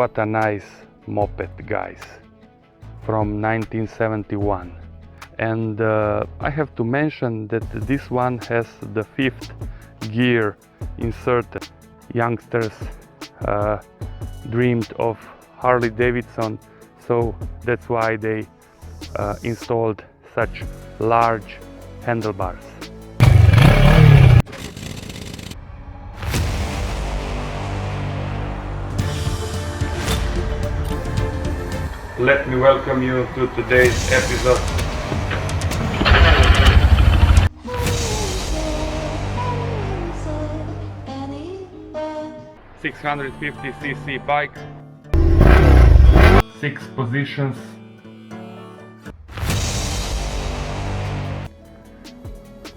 What a nice moped, guys, from 1971. And I have to mention that this one has the 5th gear inserted. Youngsters dreamed of Harley Davidson, so that's why they installed such large handlebars. Let me welcome you to today's episode. ...650cc bike, 6 positions.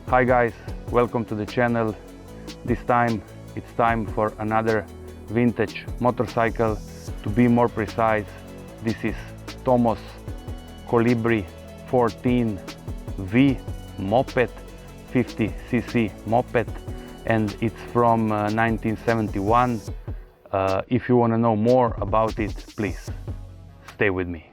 Hi guys, welcome to the channel. This time it's time for another vintage motorcycle. To be more precise, this is Tomos Colibri 14V moped, 50cc moped, and it's from 1971. If you want to know more about it, please stay with me.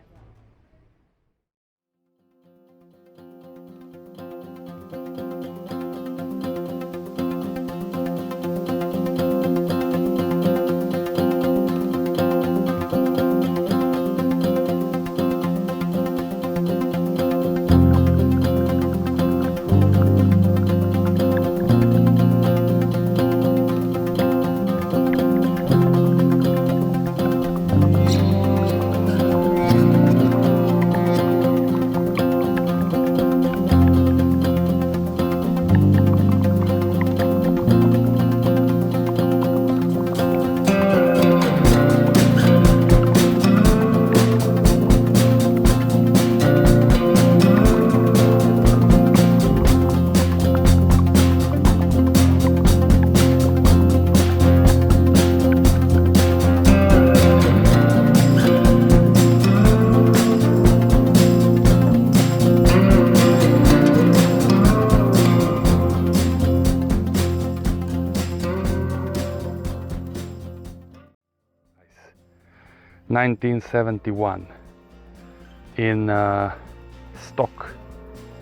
...1971 in stock,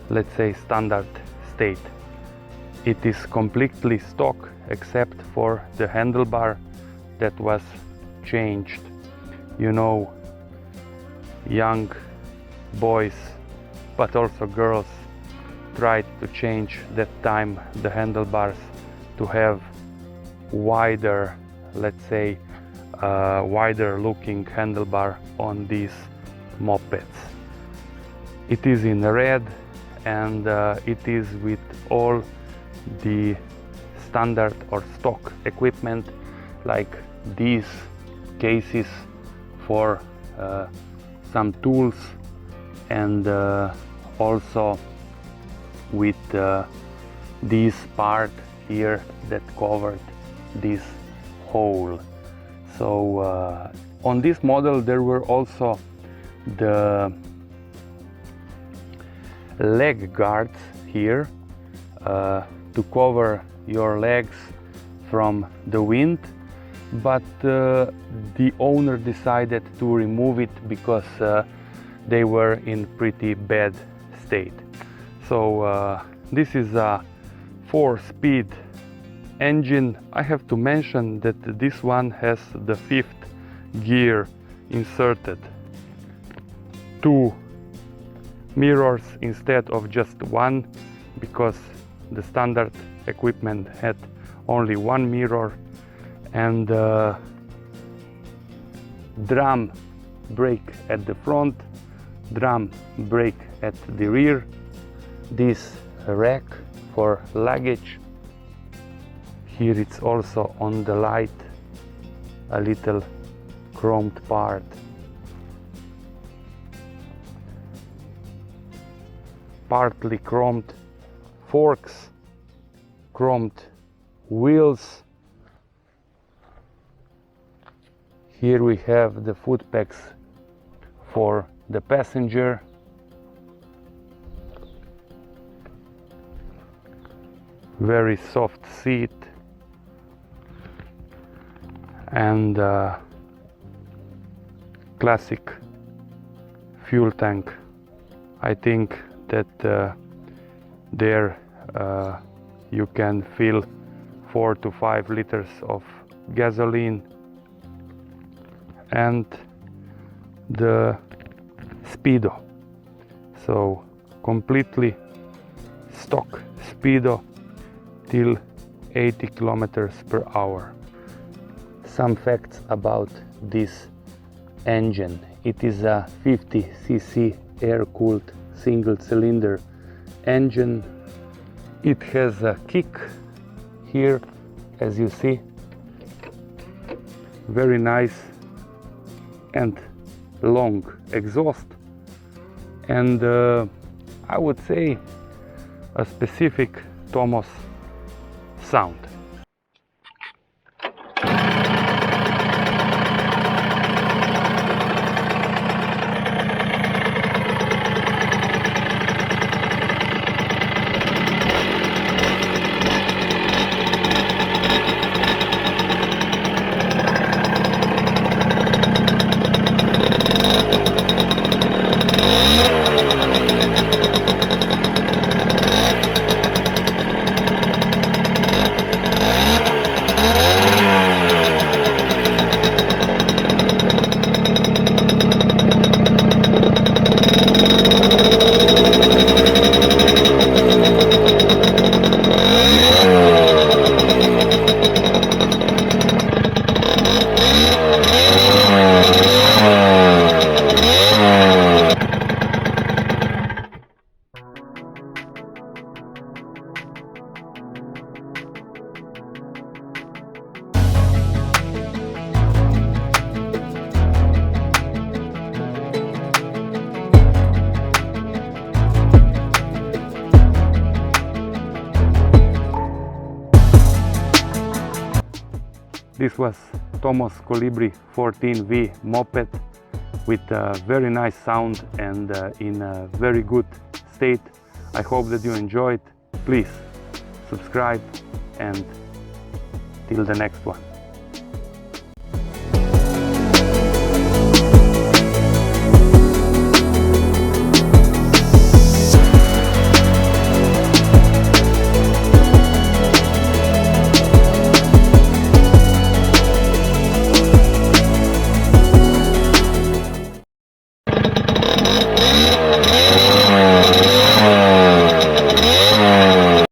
let's say standard state. It is completely stock except for the handlebar that was changed. You know, young boys but also girls tried to change that time the handlebars to have wider, let's say, wider looking handlebar on these mopeds. It is in red, and it is with all the standard or stock equipment, like these cases for some tools, and also with this part here that covered this hole. So on this model there were also the leg guards here to cover your legs from the wind, but the owner decided to remove it because they were in pretty bad state. So this is a 4-speed engine. I have to mention that this one has the 5th gear inserted, 2 mirrors instead of just 1, because the standard equipment had only 1 mirror, and drum brake at the front, drum brake at the rear, this rack for luggage. Here it's also on the light a little chromed part. Partly chromed forks, chromed wheels. Here we have the foot pegs for the passenger. Very soft seat, and classic fuel tank. I think that there you can fill 4 to 5 liters of gasoline, and the speedo, so completely stock speedo till 80 kilometers per hour. Some facts about this engine. It is a 50cc air-cooled single-cylinder engine. It has a kick here, as you see, very nice and long exhaust, and I would say a specific Tomos sound. This was Tomos Colibri 14V moped with a very nice sound and in a very good state. I hope that you enjoyed. Please subscribe, and till the next one.